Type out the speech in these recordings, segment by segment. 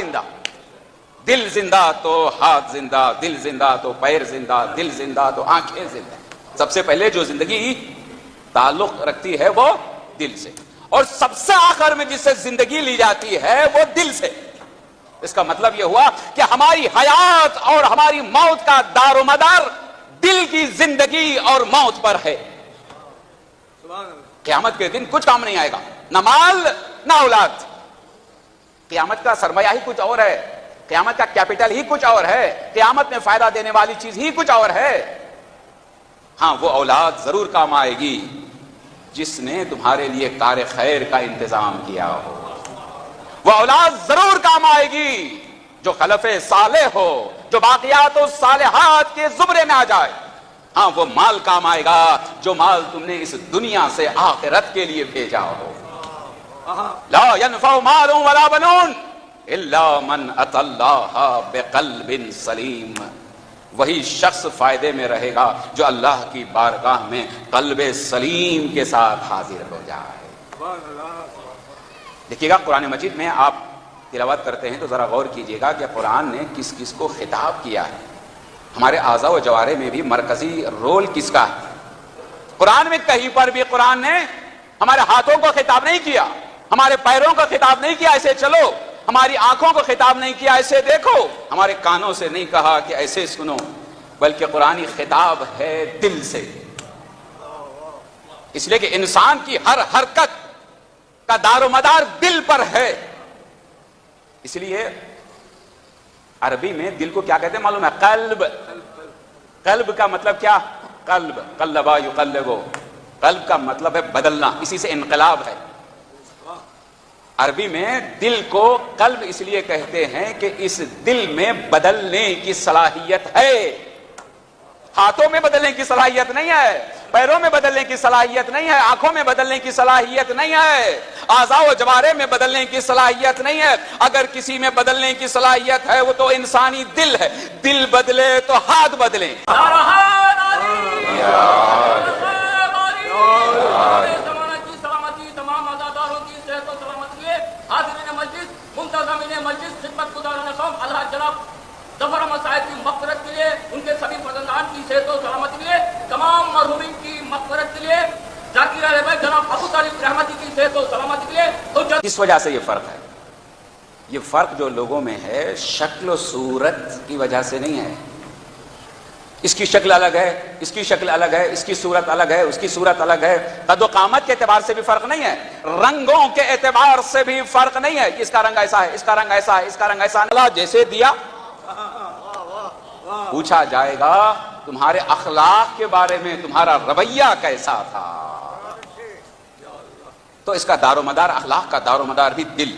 زندہ. دل زندہ تو ہاتھ زندہ، دل زندہ تو پیر زندہ، دل زندہ تو آنکھیں زندہ. سب سے پہلے جو زندگی تعلق رکھتی ہے وہ دل سے، اور سب سے آخر میں جس سے زندگی لی جاتی ہے وہ دل سے. اس کا مطلب یہ ہوا کہ ہماری حیات اور ہماری موت کا دار و مدار دل کی زندگی اور موت پر ہے. قیامت کے دن کچھ کام نہیں آئے گا، نہ مال نہ اولاد. قیامت کا سرمایہ ہی کچھ اور ہے، قیامت کا کیپٹل ہی کچھ اور ہے، قیامت میں فائدہ دینے والی چیز ہی کچھ اور ہے. ہاں وہ اولاد ضرور کام آئے گی جس نے تمہارے لیے کار خیر کا انتظام کیا ہو. وہ اولاد ضرور کام آئے گی جو خلف صالح ہو، جو باقیات و صالحات کے زمرے میں آ جائے. ہاں وہ مال کام آئے گا جو مال تم نے اس دنیا سے آخرت کے لیے بھیجا ہو. لا ينفع مال ولا بنون الا من اتى الله بقلب سلیم. وہی شخص فائدے میں رہے گا جو اللہ کی بارگاہ میں قلب سلیم کے ساتھ حاضر ہو جائے. دیکھیے گا قرآن مجید میں آپ تلاوت کرتے ہیں تو ذرا غور کیجئے گا کہ قرآن نے کس کس کو خطاب کیا ہے. ہمارے اعضاء و جوارح میں بھی مرکزی رول کس کا ہے. قرآن میں کہیں پر بھی قرآن نے ہمارے ہاتھوں کو خطاب نہیں کیا، ہمارے پیروں کو خطاب نہیں کیا ایسے چلو، ہماری آنکھوں کو خطاب نہیں کیا ایسے دیکھو، ہمارے کانوں سے نہیں کہا کہ ایسے سنو، بلکہ قرآنی خطاب ہے دل سے. اس لیے کہ انسان کی ہر حرکت کا دار و مدار دل پر ہے. اس لیے عربی میں دل کو کیا کہتے ہیں معلوم ہے؟ قلب. قلب کا مطلب کیا؟ قلب، قلبا یقلبو. قلب کا مطلب ہے بدلنا، اسی سے انقلاب ہے. عربی میں دل کو قلب اس لیے کہتے ہیں کہ اس دل میں بدلنے کی صلاحیت ہے. ہاتھوں میں بدلنے کی صلاحیت نہیں ہے، پیروں میں بدلنے کی صلاحیت نہیں ہے، آنکھوں میں بدلنے کی صلاحیت نہیں ہے، اعضاء و جوارح میں بدلنے کی صلاحیت نہیں ہے. اگر کسی میں بدلنے کی صلاحیت ہے وہ تو انسانی دل ہے. دل بدلے تو ہاتھ بدلیں. ظفر مسائل کی مغفرت کے لیے، ان کے سبھی فرزندان کی صحت و سلامتی کے لیے، تمام مرحومین کی مغفرت کے لیے، ذاکر علیہ بھائی جناب ابو طالب رحمتی کی صحت و سلامتی کے لیے. اس وجہ سے یہ فرق ہے. یہ فرق جو لوگوں میں ہے شکل و صورت کی وجہ سے نہیں ہے. اس کی شکل الگ ہے، اس کی شکل الگ ہے، اس کی صورت الگ ہے، اس کی صورت الگ ہے. قد و قامت کے اعتبار سے بھی فرق نہیں ہے، رنگوں کے اعتبار سے بھی فرق نہیں ہے. اس کا رنگ ایسا ہے، اس کا رنگ ایسا ہے، اس کا رنگ ایسا. اللہ جیسے دیا پوچھا جائے گا تمہارے اخلاق کے بارے میں، تمہارا رویہ کیسا تھا. تو اس کا دار و مدار، اخلاق کا دار و مدار بھی دل.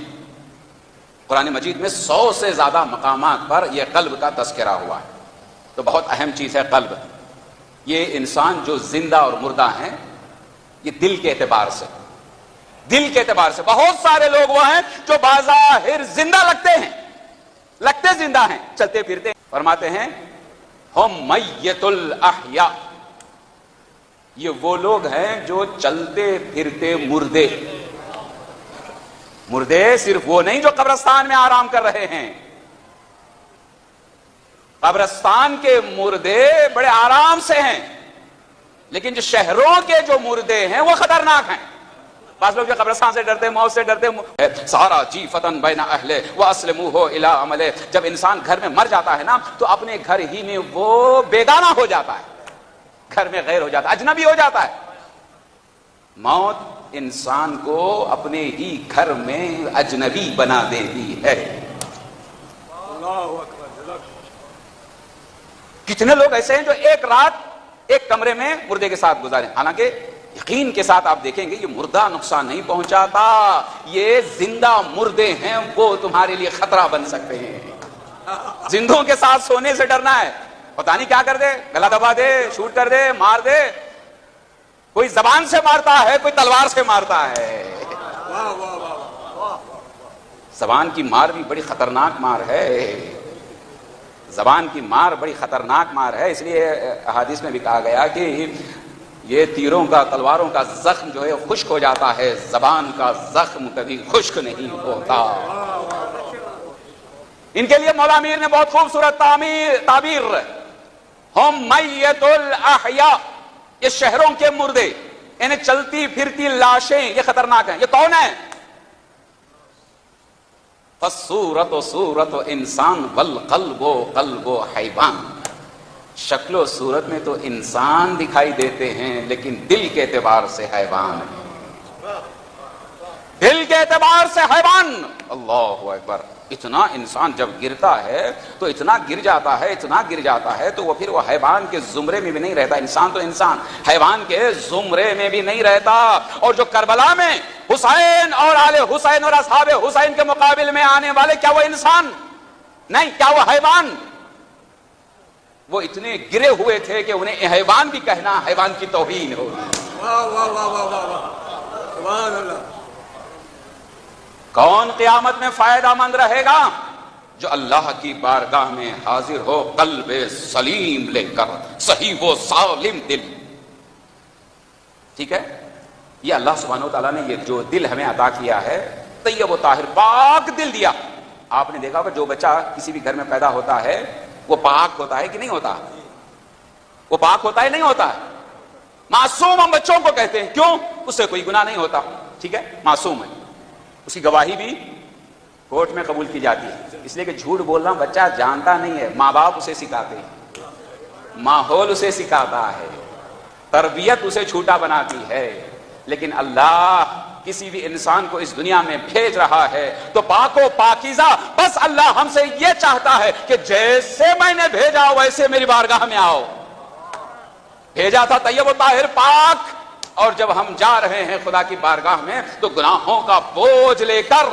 قرآن مجید میں 100 سے زیادہ مقامات پر یہ قلب کا تذکرہ ہوا ہے. تو بہت اہم چیز ہے قلب. یہ انسان جو زندہ اور مردہ ہیں یہ دل کے اعتبار سے، دل کے اعتبار سے. بہت سارے لوگ وہ ہیں جو بظاہر زندہ لگتے ہیں، لگتے زندہ ہیں، چلتے پھرتے ہیں. فرماتے ہیں ہم میت الاحیاء، یہ وہ لوگ ہیں جو چلتے پھرتے مردے. مردے صرف وہ نہیں جو قبرستان میں آرام کر رہے ہیں. قبرستان کے مردے بڑے آرام سے ہیں، لیکن جو شہروں کے جو مردے ہیں وہ خطرناک ہیں. بعض لوگ جو قبرستان سے ڈرتے، موت سے ڈرتے، سارا جی فتن بین اہلے واسلموہ الی عملے. جب انسان گھر میں مر جاتا ہے نا تو اپنے گھر ہی میں وہ بیگانہ ہو جاتا ہے، گھر میں غیر ہو جاتا ہے، اجنبی ہو جاتا ہے. موت انسان کو اپنے ہی گھر میں اجنبی بنا دیتی ہے. کتنے لوگ ایسے ہیں جو ایک رات ایک کمرے میں مردے کے ساتھ گزارے. حالانکہ یقین کے ساتھ آپ دیکھیں گے یہ مردہ نقصان نہیں پہنچاتا، یہ زندہ مردے ہیں وہ تمہارے لیے خطرہ بن سکتے ہیں. زندوں کے ساتھ سونے سے ڈرنا ہے، پتہ نہیں کیا کر دے، گلا دبا دے، شوٹ کر دے، مار دے. کوئی زبان سے مارتا ہے، کوئی تلوار سے مارتا ہے. زبان کی مار بھی بڑی خطرناک مار ہے، زبان کی مار بڑی خطرناک مار ہے. اس لیے احادیث میں بھی کہا گیا کہ یہ تیروں کا، تلواروں کا زخم جو ہے خشک ہو جاتا ہے، زبان کا زخم کبھی خشک نہیں ہوتا. ان کے لیے مولا امیر نے بہت خوبصورت تعبیر، ہم میت الاحیاء، یہ شہروں کے مردے، انہیں چلتی پھرتی لاشیں، یہ خطرناک ہیں. یہ کون ہے؟ فالصورت صورت انسان والقلب قلب حیوان. شکل و صورت میں تو انسان دکھائی دیتے ہیں لیکن دل کے اعتبار سے حیوان ہے، دل کے اعتبار سے حیوان. اللہ اکبر. اتنا انسان جب گرتا ہے تو اتنا گر جاتا ہے، اتنا گر جاتا ہے تو وہ پھر وہ حیوان کے زمرے میں بھی نہیں رہتا. انسان تو انسان حیوان کے زمرے میں بھی نہیں رہتا. اور جو کربلا میں حسین اور آل حسین اور اصحاب حسین کے مقابل میں آنے والے، کیا وہ انسان نہیں؟ کیا وہ حیوان؟ وہ اتنے گرے ہوئے تھے کہ انہیں حیوان بھی کہنا حیوان کی توہین ہو. واہ واہ واہ واہ واہ، سبحان اللہ. کون قیامت میں فائدہ مند رہے گا؟ جو اللہ کی بارگاہ میں حاضر ہو قلب سلیم لے کر، صحیح و سالم دل. ٹھیک ہے، یہ اللہ سبحانہ وتعالیٰ نے یہ جو دل ہمیں عطا کیا ہے، طیب و طاہر پاک دل دیا. آپ نے دیکھا کہ جو بچہ کسی بھی گھر میں پیدا ہوتا ہے وہ پاک ہوتا ہے کہ نہیں ہوتا؟ وہ پاک ہوتا ہے نہیں ہوتا ہے؟ معصوم ہم بچوں کو کہتے ہیں. کیوں؟ اس سے کوئی گناہ نہیں ہوتا. ٹھیک ہے، معصوم ہے، اس کی گواہی بھی کورٹ میں قبول کی جاتی ہے. اس لیے کہ جھوٹ بولنا بچہ جانتا نہیں ہے، ماں باپ اسے سکھاتے ہیں، ماحول اسے سکھاتا ہے، تربیت اسے چھوٹا بناتی ہے. لیکن اللہ کسی بھی انسان کو اس دنیا میں بھیج رہا ہے تو پاک و پاکیزہ. بس اللہ ہم سے یہ چاہتا ہے کہ جیسے میں نے بھیجا ویسے میری بارگاہ میں آؤ. بھیجا تھا طیب و طاہر پاک، اور جب ہم جا رہے ہیں خدا کی بارگاہ میں تو گناہوں کا بوجھ لے کر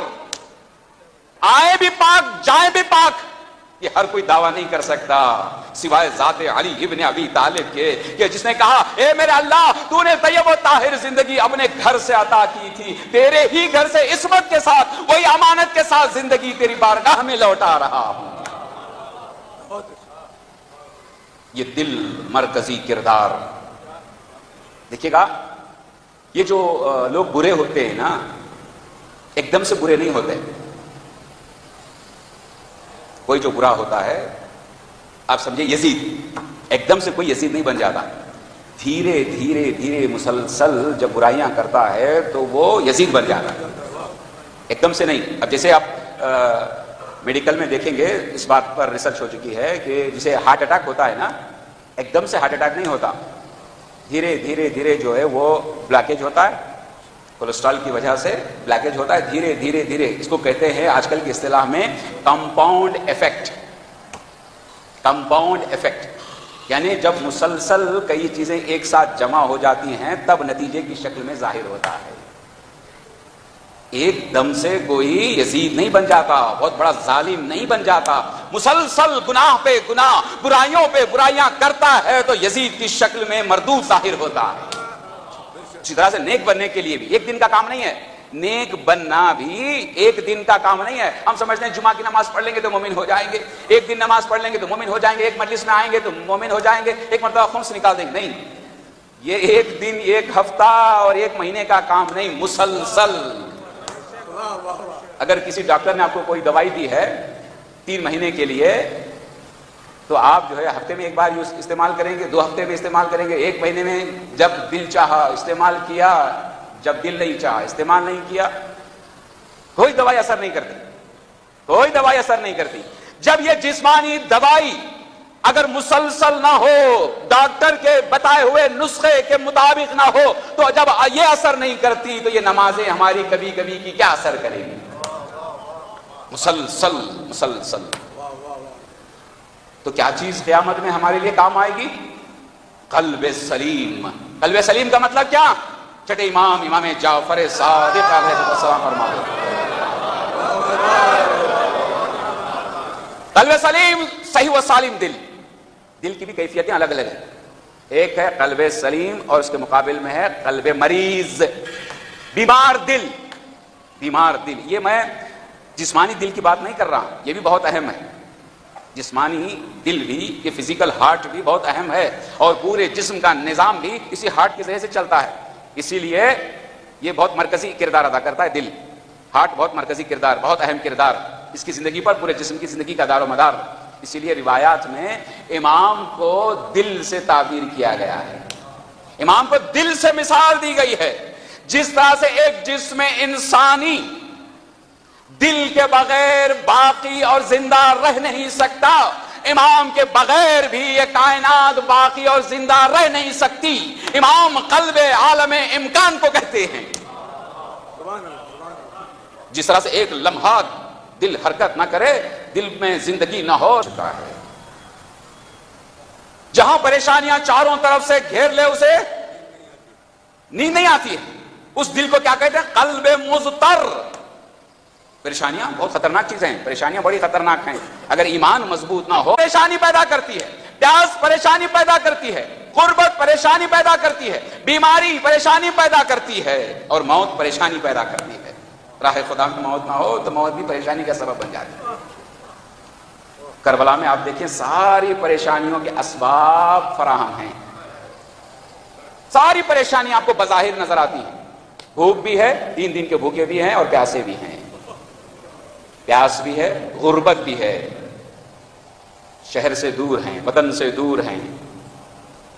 آئے بھی پاک جائیں بھی پاک. یہ ہر کوئی دعویٰ نہیں کر سکتا سوائے ذات علی ابن ابی طالب کے، کہ جس نے کہا اے میرے اللہ تو نے طیب و طاہر زندگی اپنے گھر سے عطا کی تھی، تیرے ہی گھر سے عصمت کے ساتھ وہی امانت کے ساتھ زندگی تیری بارگاہ میں لوٹا رہا ہوں. یہ دل مرکزی کردار. دیکھیے گا، یہ جو لوگ برے ہوتے ہیں نا، ایک دم سے برے نہیں ہوتے. کوئی جو برا ہوتا ہے، آپ سمجھے یزید، ایک دم سے کوئی یزید نہیں بن جاتا. دھیرے دھیرے دھیرے مسلسل جب برائیاں کرتا ہے تو وہ یزید بن جاتا ہے، ایک دم سے نہیں. اب جیسے آپ میڈیکل میں دیکھیں گے، اس بات پر ریسرچ ہو چکی ہے کہ جسے ہارٹ اٹیک ہوتا ہے نا، ایک دم سے ہارٹ اٹیک نہیں ہوتا. دھیرے دھیرے دھیرے جو ہے وہ بلاکیج ہوتا ہے، کولیسٹرول کی وجہ سے بلاکیج ہوتا ہے. دھیرے دھیرے دھیرے اس کو کہتے ہیں آج کل کی اصطلاح میں کمپاؤنڈ ایفیکٹ. کمپاؤنڈ ایفیکٹ یعنی جب مسلسل کئی چیزیں ایک ساتھ جمع ہو جاتی ہیں تب نتیجے کی شکل میں ظاہر ہوتا ہے. ایک دم سے کوئی یزید نہیں بن جاتا، بہت بڑا ظالم نہیں بن جاتا. مسلسل گناہ پہ گناہ، برائیوں پہ برائیاں کرتا ہے تو یزید کی شکل میں مردود ظاہر ہوتا ہے. اسی طرح سے نیک بننے کے لیے بھی ایک دن کا کام نہیں ہے. نیک بننا بھی ایک دن کا کام نہیں ہے. ہم سمجھتے ہیں جمعہ کی نماز پڑھ لیں گے تو مومن ہو جائیں گے، ایک دن نماز پڑھ لیں گے تو مومن ہو جائیں گے، ایک مجلس میں آئیں گے تو مومن ہو جائیں گے، ایک مرتبہ خمس نکال دیں گے. نہیں، یہ ایک دن، ایک ہفتہ اور ایک مہینے کا کام نہیں، مسلسل. اگر کسی ڈاکٹر نے آپ کو کوئی دوائی دی ہے 3 مہینے کے لیے تو آپ جو ہے ہفتے میں ایک بار یوز استعمال کریں گے، 2 ہفتے میں استعمال کریں گے، 1 مہینے میں جب دل چاہا استعمال کیا، جب دل نہیں چاہا استعمال نہیں کیا. کوئی دوائی اثر نہیں کرتی، کوئی دوائی اثر نہیں کرتی. جب یہ جسمانی دوائی اگر مسلسل نہ ہو، ڈاکٹر کے بتائے ہوئے نسخے کے مطابق نہ ہو، تو جب یہ اثر نہیں کرتی تو یہ نمازیں ہماری کبھی کبھی کی کیا اثر کریں گی؟ مسلسل مسلسل. تو کیا چیز قیامت میں ہمارے لیے کام آئے گی؟ قلب سلیم. قلب سلیم کا مطلب کیا؟ چھٹے امام جعفر صادق علیہ السلام فرماتے قلب سلیم، صحیح و سالم دل. دل کی بھی کیفیتیں الگ الگ ہیں. ایک ہے قلب سلیم اور اس کے مقابل میں ہے قلب مریض، بیمار دل. بیمار دل، یہ میں جسمانی دل کی بات نہیں کر رہا، یہ بھی بہت اہم ہے. جسمانی دل بھی، یہ فزیکل ہارٹ بھی بہت اہم ہے، اور پورے جسم کا نظام بھی اسی ہارٹ کے ذریعے سے چلتا ہے. اسی لیے یہ بہت مرکزی کردار ادا کرتا ہے دل. ہارٹ بہت مرکزی کردار، بہت اہم کردار اس کی زندگی پر، پورے جسم کی زندگی کا دار و مدار. اسی لیے روایات میں امام کو دل سے تعبیر کیا گیا ہے، امام کو دل سے مثال دی گئی ہے. جس طرح سے ایک جسم انسانی دل کے بغیر باقی اور زندہ رہ نہیں سکتا، امام کے بغیر بھی یہ کائنات باقی اور زندہ رہ نہیں سکتی. امام قلب عالم امکان کو کہتے ہیں. جس طرح سے ایک لمحہ دل حرکت نہ کرے، دل میں زندگی نہ ہو چکا ہے. جہاں پریشانیاں چاروں طرف سے گھیر لے اسے نیند نہیں آتی ہے. اس دل کو کیا کہتے ہیں؟ قلب مضطر. پریشانیاں بہت خطرناک چیزیں ہیں، پریشانیاں بڑی خطرناک ہیں. اگر ایمان مضبوط نہ ہو پریشانی پیدا کرتی ہے، پیاس پریشانی پیدا کرتی ہے، غربت پریشانی پیدا کرتی ہے، بیماری پریشانی پیدا کرتی ہے، اور موت پریشانی پیدا کرتی ہے. راہ خدا میں موت نہ ہو تو موت بھی پریشانی کا سبب بن جاتی ہے. کربلا میں آپ دیکھیں ساری پریشانیوں کے اسباب فراہم ہیں. ساری پریشانیاں آپ کو بظاہر نظر آتی ہیں. بھوک بھی ہے، 3 دن کے بھوکے بھی ہیں اور پیاسے بھی ہیں. پیاس بھی ہے، غربت بھی ہے، شہر سے دور ہیں، وطن سے دور ہیں،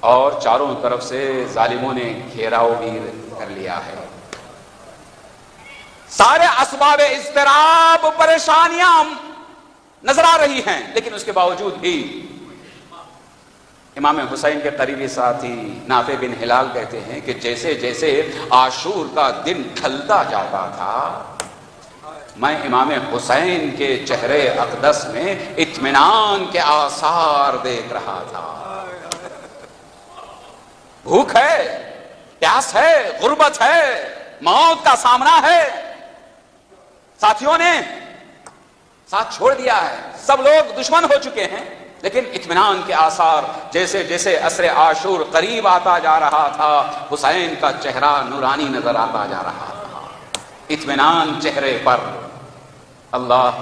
اور چاروں طرف سے ظالموں نے گھیراؤ بھی کر لیا ہے. سارے اسباب اضطراب پریشانیاں نظر آ رہی ہیں، لیکن اس کے باوجود بھی امام حسین کے قریبی ساتھی نافع بن ہلال کہتے ہیں کہ جیسے جیسے عاشور کا دن ڈھلتا جاتا تھا، میں امام حسین کے چہرے اقدس میں اطمینان کے آثار دیکھ رہا تھا. بھوک ہے، پیاس ہے، غربت ہے، موت کا سامنا ہے. ساتھیوں نے ساتھ چھوڑ دیا ہے، سب لوگ دشمن ہو چکے ہیں، لیکن اطمینان کے آثار جیسے جیسے عصر عاشور قریب آتا جا رہا تھا، حسین کا چہرہ نورانی نظر آتا جا رہا تھا. اطمینان چہرے پر. اللہ